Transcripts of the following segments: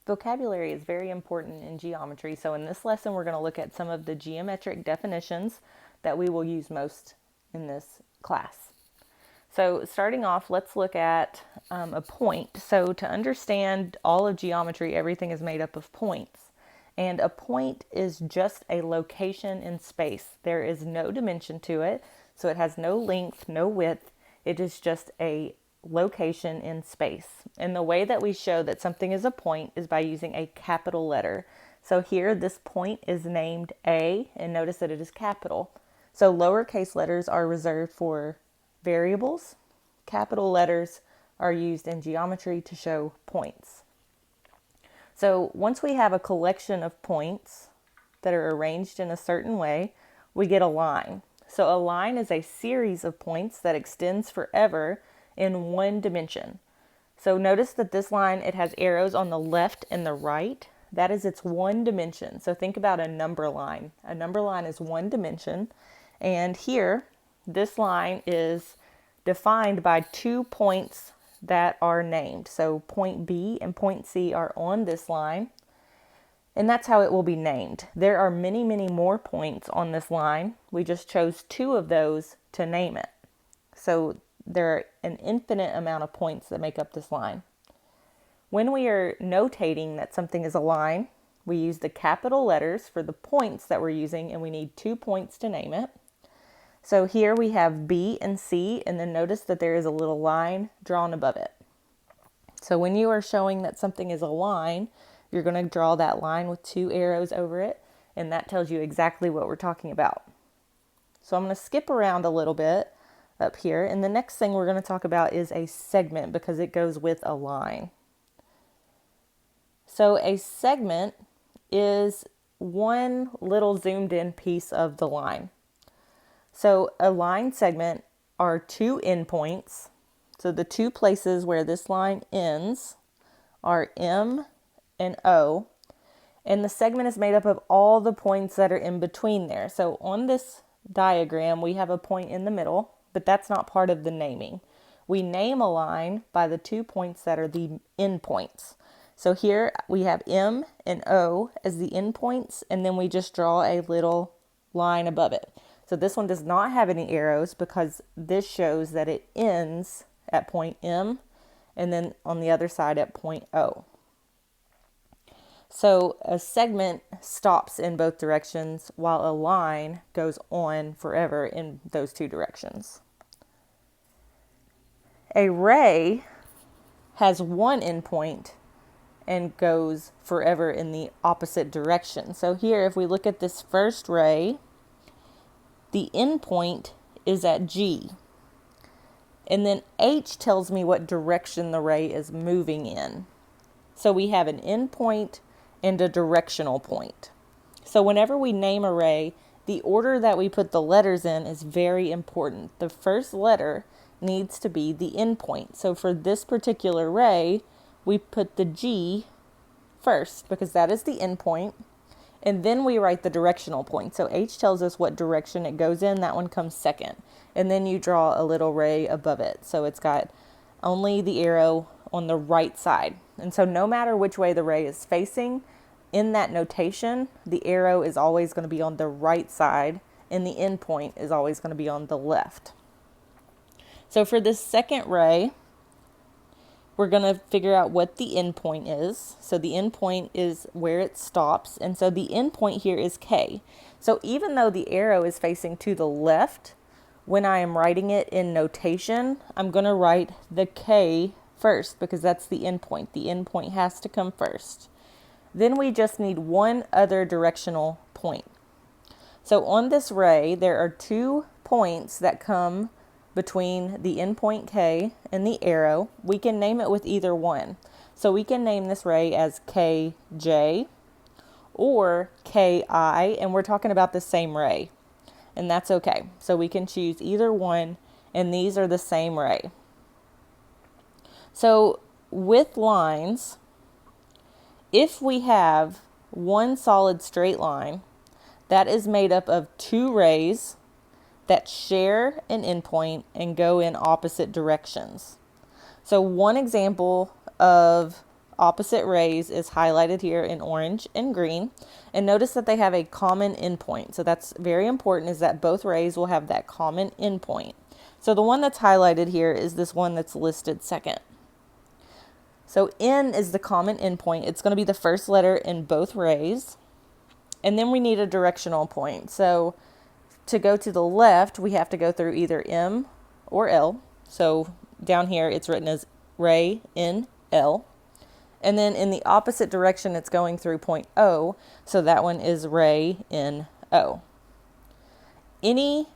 Vocabulary is very important in geometry, so in this lesson we're going to look at some of the geometric definitions that we will use most in this class. So starting off, let's look at a point. So to understand all of geometry, everything is made up of points. And a point is just a location in space. There is no dimension to it, so it has no length, no width. It is just a location in space. And the way that we show that something is a point is by using a capital letter. So here, this point is named A, and notice that it is capital. So lowercase letters are reserved for variables. Capital letters are used in geometry to show points. So once we have a collection of points that are arranged in a certain way, we get a line. So a line is a series of points that extends forever in one dimension. So notice that this line, it has arrows on the left and the right. That is its one dimension. So think about a number line. A number line is one dimension. And here, this line is defined by 2 points that are named. So point B and point C are on this line, and that's how it will be named. There are many, many more points on this line. We just chose 2 of those to name it. So there are an infinite amount of points that make up this line. When we are notating that something is a line, we use the capital letters for the points that we're using, and we need 2 points to name it. So here we have B and C, and then notice that there is a little line drawn above it. So when you are showing that something is a line, you're going to draw that line with 2 arrows over it, and that tells you exactly what we're talking about. So I'm going to skip around a little bit up here, and the next thing we're going to talk about is a segment because it goes with a line. So a segment is one little zoomed in piece of the line. So a line segment are 2 endpoints. So the 2 places where this line ends are M and O. And the segment is made up of all the points that are in between there. So on this diagram, we have a point in the middle, but that's not part of the naming. We name a line by the 2 points that are the endpoints. So here we have M and O as the endpoints, and then we just draw a little line above it. So this one does not have any arrows because this shows that it ends at point M and then on the other side at point O. So a segment stops in both directions while a line goes on forever in those 2 directions. A ray has one endpoint and goes forever in the opposite direction. So here, if we look at this first ray, the endpoint is at G. And then H tells me what direction the ray is moving in. So we have an endpoint and a directional point. So whenever we name a ray, the order that we put the letters in is very important. The first letter needs to be the endpoint. So for this particular ray, we put the G first because that is the endpoint. And then we write the directional point. So H tells us what direction it goes in. That one comes second. And then you draw a little ray above it. So it's got only the arrow on the right side. And so no matter which way the ray is facing, in that notation, the arrow is always going to be on the right side and the endpoint is always going to be on the left. So for this second ray, we're going to figure out what the endpoint is. So the endpoint is where it stops. And so the endpoint here is K. So even though the arrow is facing to the left, when I am writing it in notation, I'm going to write the K first because that's the endpoint. The endpoint has to come first. Then we just need one other directional point. So on this ray, there are 2 points that come between the endpoint K and the arrow. We can name it with either one. So we can name this ray as KJ or KI, and we're talking about the same ray. And that's okay. So we can choose either one, and these are the same ray. So with lines, if we have one solid straight line that is made up of 2 rays that share an endpoint and go in opposite directions. So one example of opposite rays is highlighted here in orange and green. And notice that they have a common endpoint. So that's very important, is that both rays will have that common endpoint. So the one that's highlighted here is this one that's listed second. So N is the common endpoint. It's going to be the first letter in both rays. And then we need a directional point. So to go to the left, we have to go through either M or L. So down here, it's written as ray in L. And then in the opposite direction, it's going through point O. So that one is ray in O. Any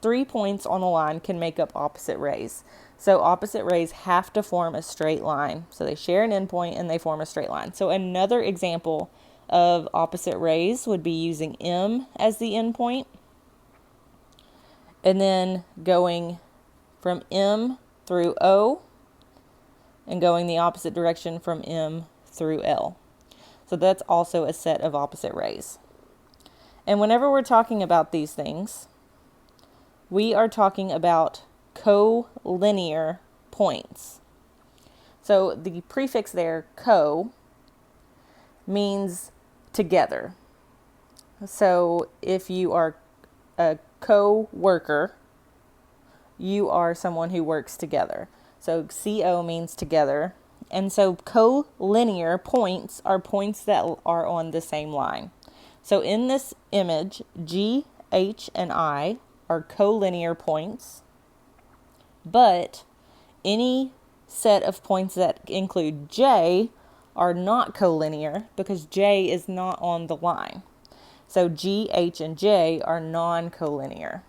3 points on a line can make up opposite rays. So opposite rays have to form a straight line. So they share an endpoint and they form a straight line. So another example of opposite rays would be using M as the endpoint, and then going from M through O and going the opposite direction from M through L. So that's also a set of opposite rays. And whenever we're talking about these things, we are talking about collinear points. So the prefix there, co, means together. So if you are a co-worker, you are someone who works together. So CO means together. And so collinear points are points that are on the same line. So in this image, G, H, and I are collinear points, but any set of points that include J are not collinear because J is not on the line. So G, H, and J are non-collinear.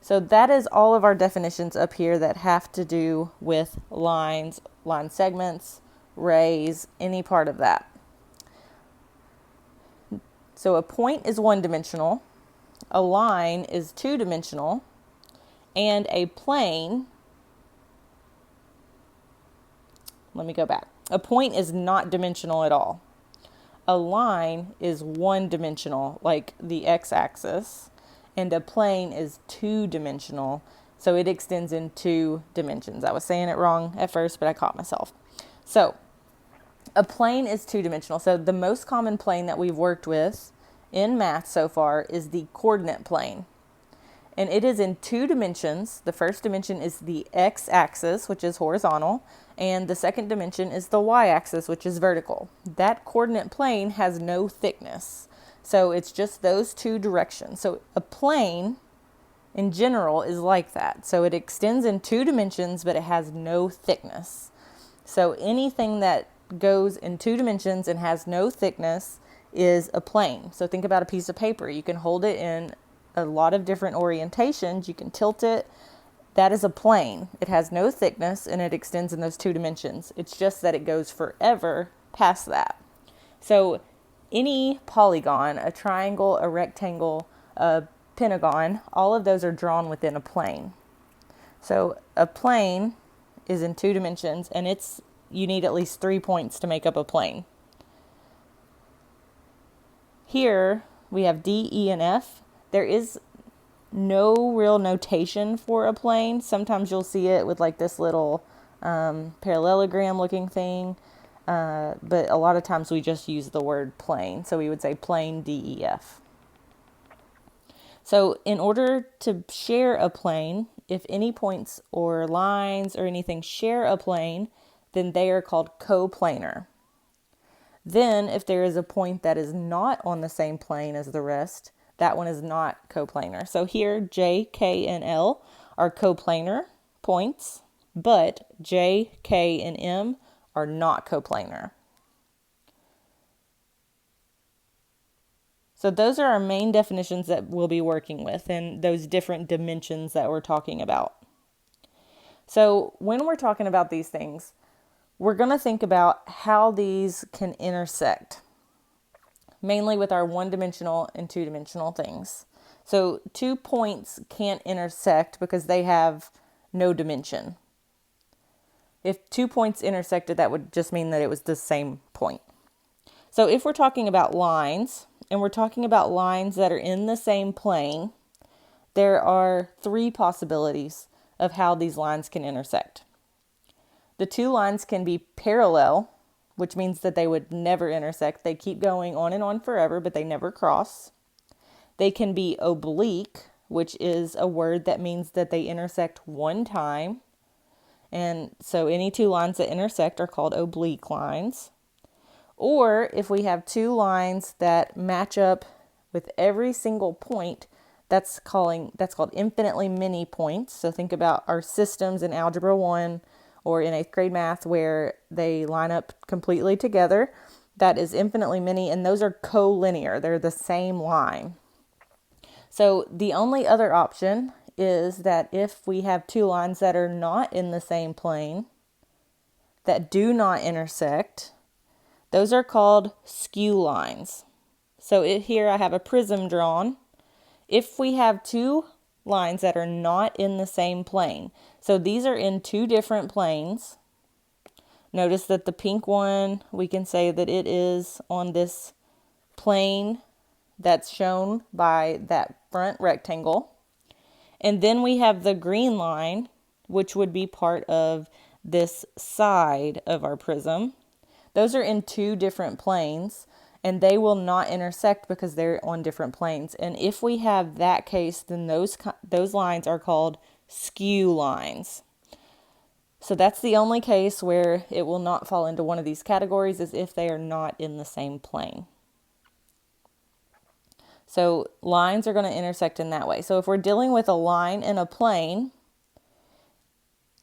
So that is all of our definitions up here that have to do with lines, line segments, rays, any part of that. So a point is one-dimensional, a line is two-dimensional, and a plane, let me go back. A point is not dimensional at all. A line is one-dimensional, like the x-axis, and a plane is two-dimensional, so it extends in 2 dimensions. I was saying it wrong at first, but I caught myself. So a plane is two-dimensional. So the most common plane that we've worked with in math so far is the coordinate plane. And it is in 2 dimensions. The first dimension is the x-axis, which is horizontal, and the second dimension is the y-axis, which is vertical. That coordinate plane has no thickness. So it's just those 2 directions. So a plane in general is like that. So it extends in 2 dimensions, but it has no thickness. So anything that goes in 2 dimensions and has no thickness is a plane. So think about a piece of paper. You can hold it in a lot of different orientations. You can tilt it. That is a plane. It has no thickness and it extends in those 2 dimensions. It's just that it goes forever past that. So any polygon, a triangle, a rectangle, a pentagon, all of those are drawn within a plane. So a plane is in 2 dimensions, and you need at least 3 points to make up a plane. Here we have D, E, and F. There is no real notation for a plane. Sometimes you'll see it with like this little parallelogram looking thing. But a lot of times we just use the word plane. So we would say plane DEF. So in order to share a plane, if any points or lines or anything share a plane, then they are called coplanar. Then if there is a point that is not on the same plane as the rest, that one is not coplanar. So here J, K, and L are coplanar points, but J, K, and M are not coplanar. So those are our main definitions that we'll be working with and those different dimensions that we're talking about. So when we're talking about these things, we're going to think about how these can intersect, mainly with our one-dimensional and two-dimensional things. So 2 points can't intersect because they have no dimension. If 2 points intersected, that would just mean that it was the same point. So if we're talking about lines, and we're talking about lines that are in the same plane, there are 3 possibilities of how these lines can intersect. The two lines can be parallel, which means that they would never intersect. They keep going on and on forever, but they never cross. They can be oblique, which is a word that means that they intersect one time. And so any two lines that intersect are called oblique lines. Or if we have two lines that match up with every single point, that's called infinitely many points. So think about our systems in Algebra 1 or in 8th grade math where they line up completely together. That is infinitely many, and those are collinear. They're the same line. So the only other option is that if we have two lines that are not in the same plane, that do not intersect, those are called skew lines. So here I have a prism drawn. If we have two lines that are not in the same plane, so these are in two different planes. Notice that the pink one, we can say that it is on this plane that's shown by that front rectangle. And then we have the green line, which would be part of this side of our prism. Those are in two different planes, and they will not intersect because they're on different planes. And if we have that case, then those lines are called skew lines. So that's the only case where it will not fall into one of these categories, is if they are not in the same plane. So lines are going to intersect in that way. So if we're dealing with a line and a plane,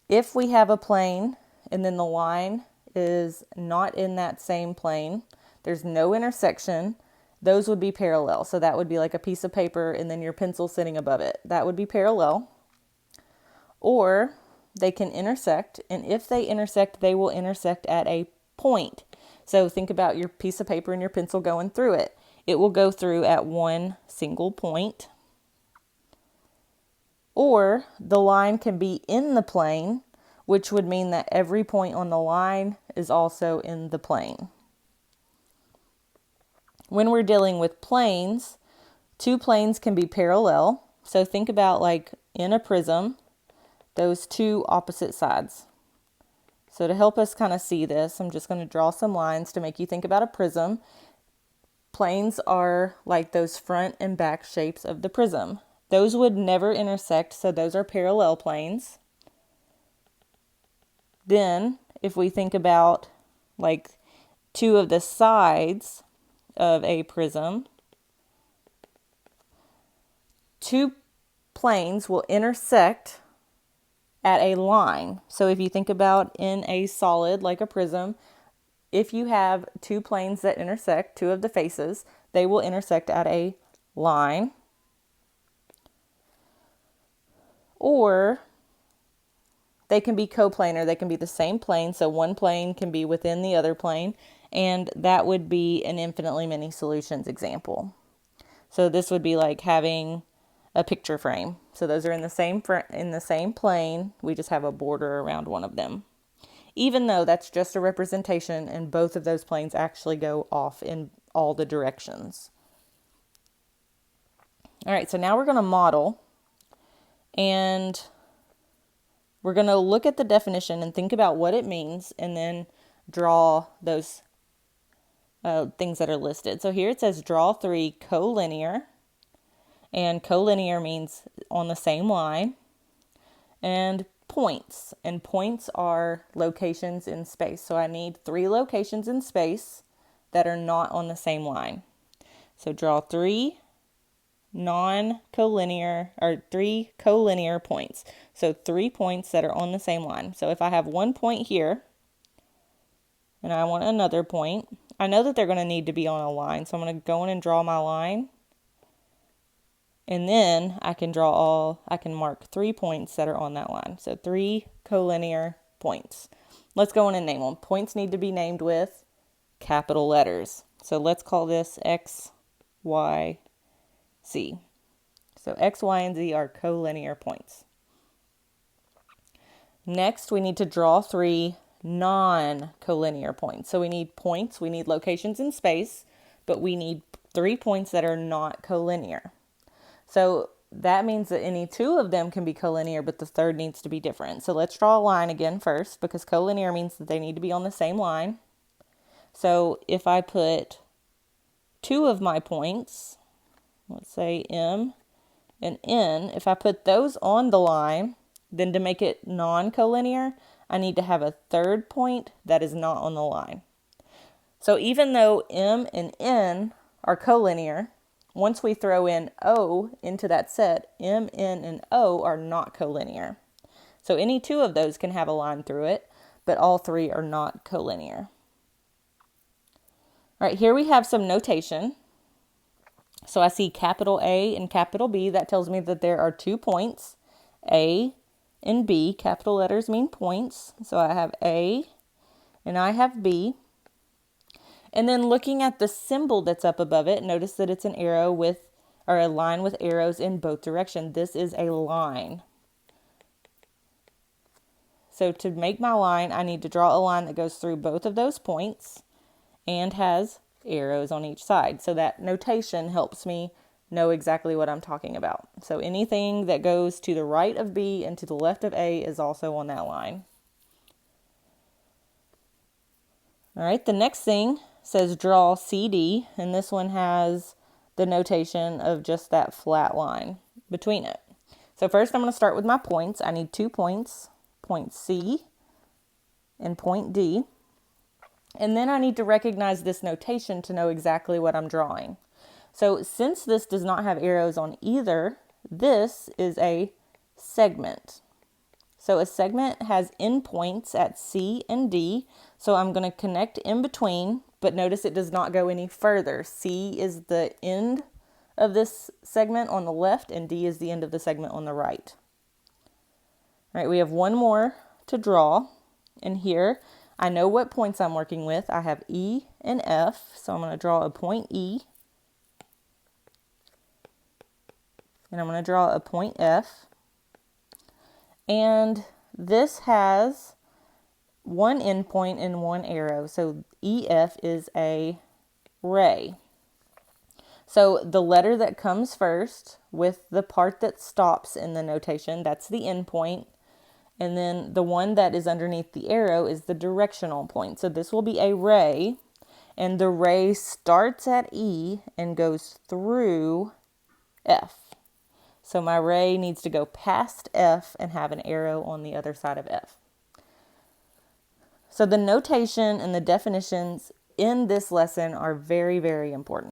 if we have a plane and then the line is not in that same plane, there's no intersection, those would be parallel. So that would be like a piece of paper and then your pencil sitting above it. That would be parallel. Or they can intersect, and if they intersect, they will intersect at a point. So think about your piece of paper and your pencil going through it. It will go through at one single point. Or the line can be in the plane, which would mean that every point on the line is also in the plane. When we're dealing with planes, two planes can be parallel. So think about like in a prism, those two opposite sides. So to help us kind of see this, I'm just going to draw some lines to make you think about a prism. Planes are like those front and back shapes of the prism. Those would never intersect, so those are parallel planes. Then, if we think about like two of the sides of a prism, two planes will intersect at a line. So if you think about in a solid like a prism, if you have two planes that intersect, two of the faces, they will intersect at a line. Or they can be coplanar. They can be the same plane. So one plane can be within the other plane. And that would be an infinitely many solutions example. So this would be like having a picture frame. So those are in the same plane. We just have a border around one of them. Even though that's just a representation and both of those planes actually go off in all the directions. All right, so now we're going to model, and we're going to look at the definition and think about what it means, and then draw those things that are listed. So here it says draw three collinear, and collinear means on the same line, and points, and points are locations in space. So I need three locations in space that are not on the same line. So draw three non-collinear or three collinear points. So 3 points that are on the same line. So if I have 1 point here and I want another point, I know that they're going to need to be on a line. So I'm going to go in and draw my line. And then I can mark 3 points that are on that line. So 3 collinear points. Let's go in and name them. Points need to be named with capital letters. So let's call this X, Y, Z. So X, Y, and Z are collinear points. Next, we need to draw 3 non-collinear points. So we need points, we need locations in space, but we need 3 points that are not collinear. So that means that any two of them can be collinear, but the third needs to be different. So let's draw a line again first, because collinear means that they need to be on the same line. So if I put two of my points, let's say M and N, if I put those on the line, then to make it non-collinear, I need to have a third point that is not on the line. So even though M and N are collinear, once we throw in O into that set, M, N, and O are not collinear. So any two of those can have a line through it, but all three are not collinear. All right, here we have some notation. So I see capital A and capital B. That tells me that there are 2 points, A and B. Capital letters mean points. So I have A and I have B. And then looking at the symbol that's up above it, notice that it's an arrow with, or a line with arrows in both directions. This is a line. So to make my line, I need to draw a line that goes through both of those points and has arrows on each side. So that notation helps me know exactly what I'm talking about. So anything that goes to the right of B and to the left of A is also on that line. All right, the next thing says draw CD, and this one has the notation of just that flat line between it. So first I'm going to start with my points. I need 2 points, point C and point D. And then I need to recognize this notation to know exactly what I'm drawing. So since this does not have arrows on either, this is a segment. So a segment has endpoints at C and D. So I'm going to connect in between, but notice it does not go any further. C is the end of this segment on the left, and D is the end of the segment on the right. All right, we have one more to draw. And here, I know what points I'm working with. I have E and F, so I'm going to draw a point E. And I'm going to draw a point F. And this has one endpoint and one arrow. So EF is a ray. So the letter that comes first with the part that stops in the notation, that's the endpoint. And then the one that is underneath the arrow is the directional point. So this will be a ray, and the ray starts at E and goes through F. So my ray needs to go past F and have an arrow on the other side of F. So the notation and the definitions in this lesson are very, very important.